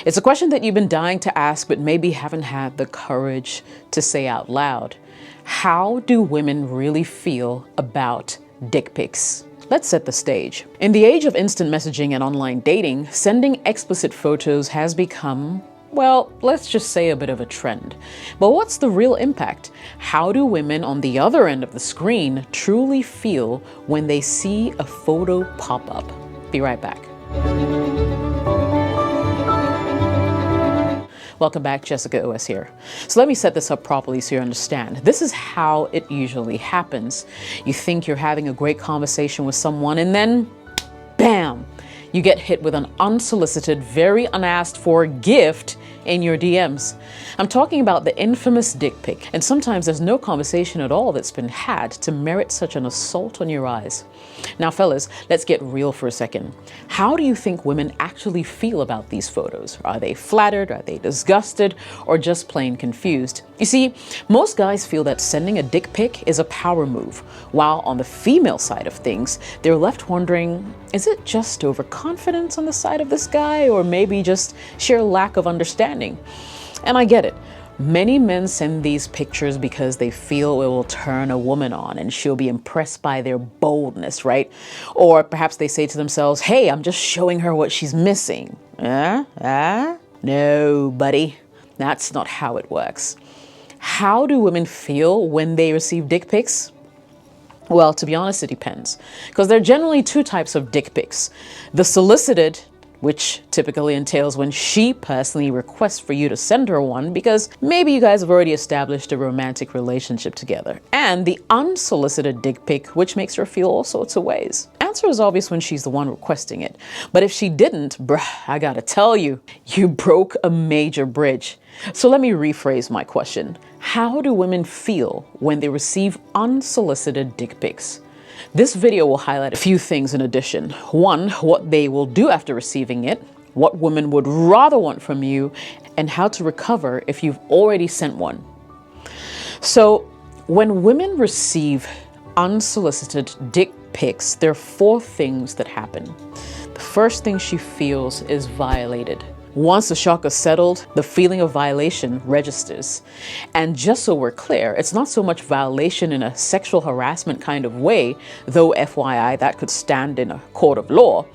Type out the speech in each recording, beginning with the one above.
It's a question that you've been dying to ask, but maybe haven't had the courage to say out loud. How do women really feel about dick pics? Let's set the stage. In the age of instant messaging and online dating, sending explicit photos has become, well, let's just say a bit of a trend. But what's the real impact? How do women on the other end of the screen truly feel when they see a photo pop up? Be right back. Welcome back, Jessica OS here. So let me set this up properly so you understand. This is how it usually happens. You think you're having a great conversation with someone and then, bam, you get hit with an unsolicited, very unasked for gift in your DMs. I'm talking about the infamous dick pic, and sometimes there's no conversation at all that's been had to merit such an assault on your eyes. Now, fellas, let's get real for a second. How do you think women actually feel about these photos? Are they flattered? Are they disgusted? Or just plain confused? You see, most guys feel that sending a dick pic is a power move, while on the female side of things, they're left wondering, is it just overconfidence on the side of this guy, or maybe just sheer lack of understanding? And I get it. Many men send these pictures because they feel it will turn a woman on and she'll be impressed by their boldness, right? Or perhaps they say to themselves, hey, I'm just showing her what she's missing. No, buddy, that's not how it works. How do women feel when they receive dick pics? Well, to be honest, it depends. Because there are generally two types of dick pics. The solicited, which typically entails when she personally requests for you to send her one because maybe you guys have already established a romantic relationship together. And the unsolicited dick pic, which makes her feel all sorts of ways. Answer is obvious when she's the one requesting it. But if she didn't, I gotta tell you, you broke a major bridge. So let me rephrase my question. How do women feel when they receive unsolicited dick pics? This video will highlight a few things in addition. One, what they will do after receiving it, what women would rather want from you, and how to recover if you've already sent one. So when women receive unsolicited dick pics, there are four things that happen. The first thing she feels is violated. Once the shock is settled, the feeling of violation registers. And just so we're clear, it's not so much violation in a sexual harassment kind of way, though FYI, that could stand in a court of law.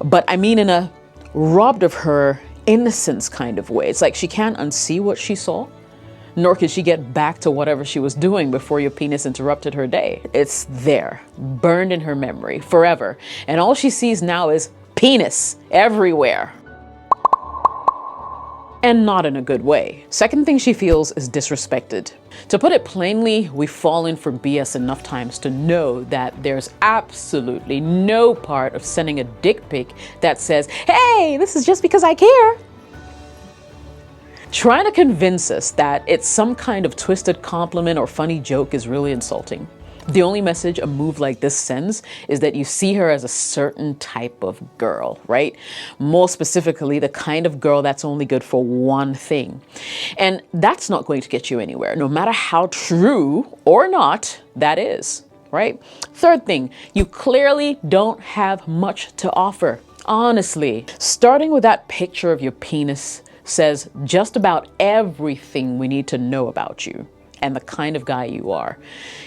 But I mean in a robbed of her innocence kind of way. It's like she can't unsee what she saw, nor can she get back to whatever she was doing before your penis interrupted her day. It's there, burned in her memory forever. And all she sees now is penis everywhere. And not in a good way. Second thing she feels is disrespected. To put it plainly, we've fallen for BS enough times to know that there's absolutely no part of sending a dick pic that says, hey, this is just because I care. Trying to convince us that it's some kind of twisted compliment or funny joke is really insulting. The only message a move like this sends is that you see her as a certain type of girl, right? More specifically, the kind of girl that's only good for one thing. And that's not going to get you anywhere, no matter how true or not that is, right? Third thing, you clearly don't have much to offer. Honestly, starting with that picture of your penis says just about everything we need to know about you and the kind of guy you are.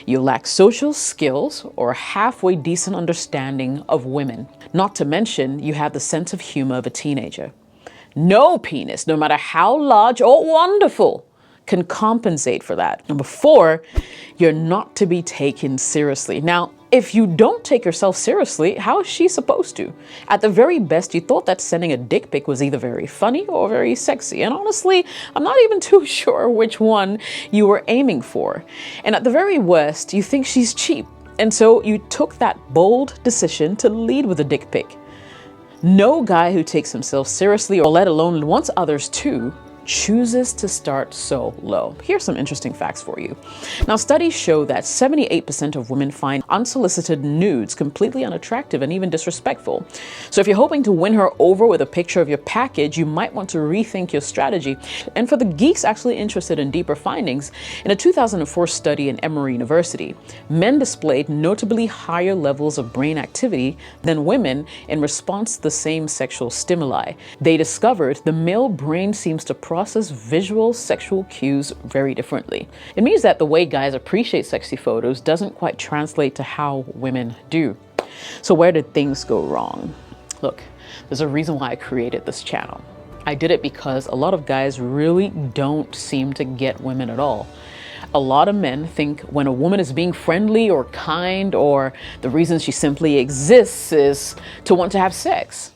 You lack social skills or a halfway decent understanding of women. Not to mention, you have the sense of humor of a teenager. No penis, no matter how large or wonderful, can compensate for that. Number four, you're not to be taken seriously. Now, if you don't take yourself seriously, how is she supposed to? At the very best, you thought that sending a dick pic was either very funny or very sexy. And honestly, I'm not even too sure which one you were aiming for. And at the very worst, you think she's cheap. And so you took that bold decision to lead with a dick pic. No guy who takes himself seriously, or let alone wants others to, chooses to start so low. Here's some interesting facts for you. Now, studies show that 78% of women find unsolicited nudes completely unattractive and even disrespectful. So if you're hoping to win her over with a picture of your package, you might want to rethink your strategy. And for the geeks actually interested in deeper findings, in a 2004 study in Emory University, men displayed notably higher levels of brain activity than women in response to the same sexual stimuli. They discovered the male brain seems to process visual sexual cues very differently. It means that the way guys appreciate sexy photos doesn't quite translate to how women do. So where did things go wrong? Look, there's a reason why I created this channel. I did it because a lot of guys really don't seem to get women at all. A lot of men think when a woman is being friendly or kind, or the reason she simply exists is to want to have sex.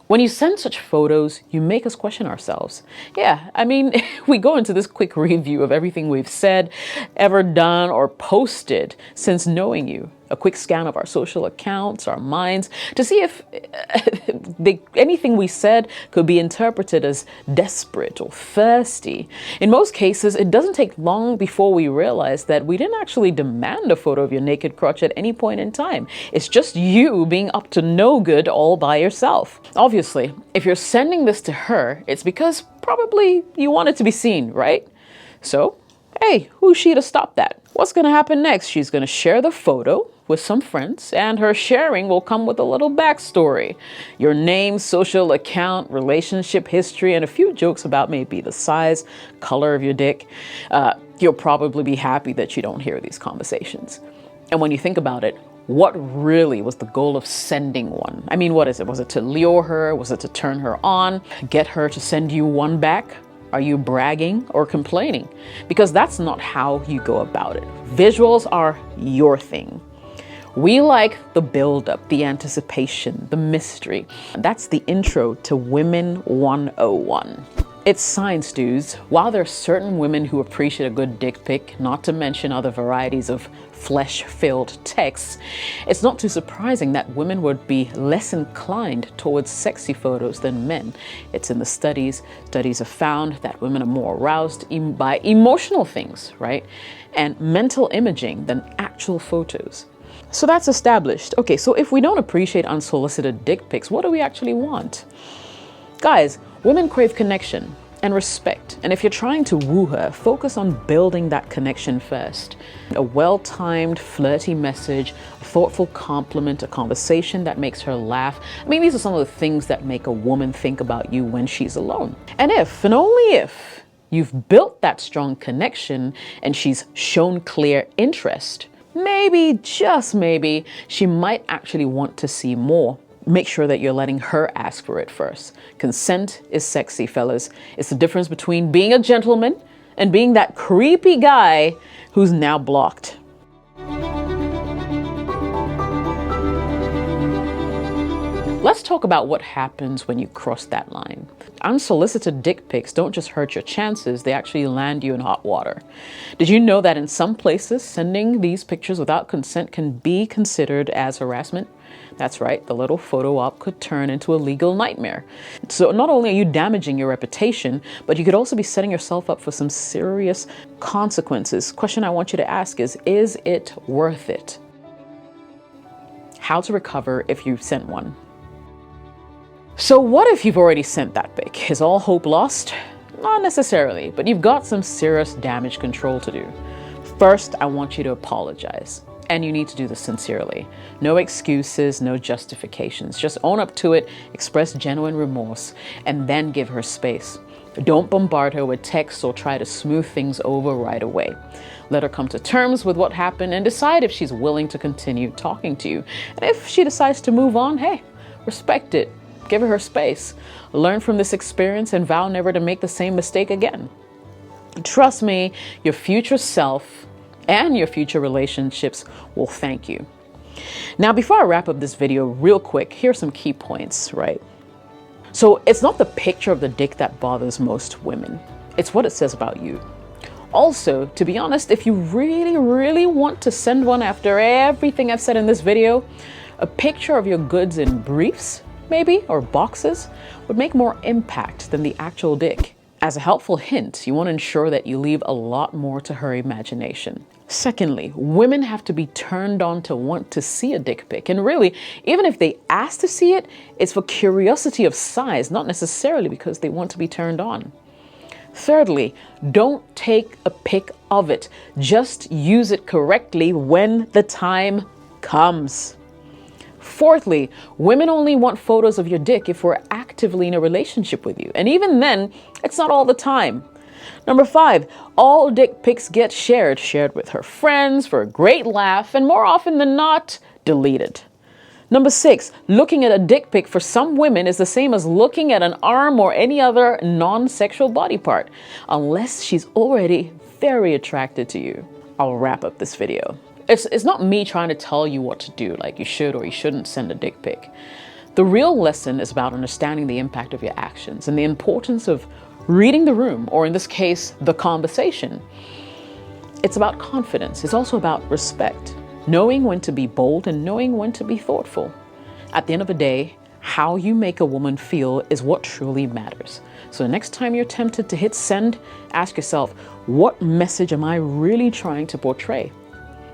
When you send such photos, you make us question ourselves. Yeah, I mean, we go into this quick review of everything we've said, ever done, or posted since knowing you. A quick scan of our social accounts, our minds, to see if anything we said could be interpreted as desperate or thirsty. In most cases, it doesn't take long before we realize that we didn't actually demand a photo of your naked crotch at any point in time. It's just you being up to no good all by yourself. Obviously, if you're sending this to her, it's because probably you want it to be seen, right? So, hey, who's she to stop that? What's going to happen next? She's going to share the photo with some friends, and her sharing will come with a little backstory. Your name, social account, relationship history, and a few jokes about maybe the size, color of your dick. You'll probably be happy that you don't hear these conversations. And when you think about it, what really was the goal of sending one? I mean, what is it? Was it to lure her? Was it to turn her on? Get her to send you one back? Are you bragging or complaining? Because that's not how you go about it. Visuals are your thing. We like the build-up, the anticipation, the mystery. That's the intro to Women 101. It's science, dudes. While there are certain women who appreciate a good dick pic, not to mention other varieties of flesh-filled texts, it's not too surprising that women would be less inclined towards sexy photos than men. It's in the studies. Studies have found that women are more aroused by emotional things, right? And mental imaging than actual photos. So that's established. Okay, so if we don't appreciate unsolicited dick pics, what do we actually want? Guys, women crave connection and respect. And if you're trying to woo her, focus on building that connection first. A well-timed, flirty message, a thoughtful compliment, a conversation that makes her laugh. I mean, these are some of the things that make a woman think about you when she's alone. And if, and only if, you've built that strong connection and she's shown clear interest, maybe, just maybe, she might actually want to see more. Make sure that you're letting her ask for it first. Consent is sexy, fellas. It's the difference between being a gentleman and being that creepy guy who's now blocked. Let's talk about what happens when you cross that line. Unsolicited dick pics don't just hurt your chances, they actually land you in hot water. Did you know that in some places, sending these pictures without consent can be considered as harassment? That's right, the little photo op could turn into a legal nightmare. So not only are you damaging your reputation, but you could also be setting yourself up for some serious consequences. Question I want you to ask is it worth it? How to recover if you've sent one. So what if you've already sent that pic? Is all hope lost? Not necessarily, but you've got some serious damage control to do. First, I want you to apologize. And you need to do this sincerely. No excuses, no justifications. Just own up to it, express genuine remorse, and then give her space. Don't bombard her with texts or try to smooth things over right away. Let her come to terms with what happened and decide if she's willing to continue talking to you. And if she decides to move on, hey, respect it. Give her space. Learn from this experience and vow never to make the same mistake again. Trust me, your future self and your future relationships will thank you. Now, before I wrap up this video real quick, here's some key points, right? So it's not the picture of the dick that bothers most women. It's what it says about you. Also, to be honest, if you really, really want to send one after everything I've said in this video, a picture of your goods in briefs, maybe, or boxes, would make more impact than the actual dick. As a helpful hint, you want to ensure that you leave a lot more to her imagination. Secondly, women have to be turned on to want to see a dick pic. And really, even if they ask to see it, it's for curiosity of size, not necessarily because they want to be turned on. Thirdly, don't take a pic of it. Just use it correctly when the time comes. Fourthly, women only want photos of your dick if we're actively in a relationship with you. And even then, it's not all the time. Number 5, all dick pics get shared with her friends for a great laugh, and more often than not, deleted. Number 6, looking at a dick pic for some women is the same as looking at an arm or any other non-sexual body part, unless she's already very attracted to you. I'll wrap up this video. It's not me trying to tell you what to do, like you should or you shouldn't send a dick pic. The real lesson is about understanding the impact of your actions and the importance of reading the room, or in this case, the conversation. It's about confidence. It's also about respect, knowing when to be bold and knowing when to be thoughtful. At the end of the day, how you make a woman feel is what truly matters. So the next time you're tempted to hit send, ask yourself, what message am I really trying to portray?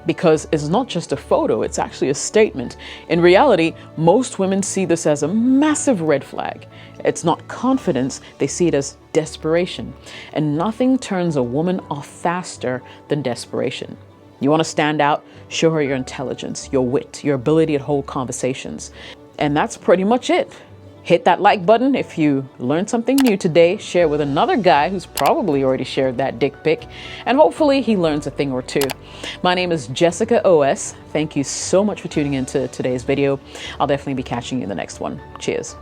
Because it's not just a photo, it's actually a statement. In reality, most women see this as a massive red flag. It's not confidence, they see it as desperation. And nothing turns a woman off faster than desperation. You want to stand out? Show her your intelligence, your wit, your ability to hold conversations. And that's pretty much it. Hit that like button if you learned something new today. Share with another guy who's probably already shared that dick pic. And hopefully he learns a thing or two. My name is Jessica OS. Thank you so much for tuning into today's video. I'll definitely be catching you in the next one. Cheers.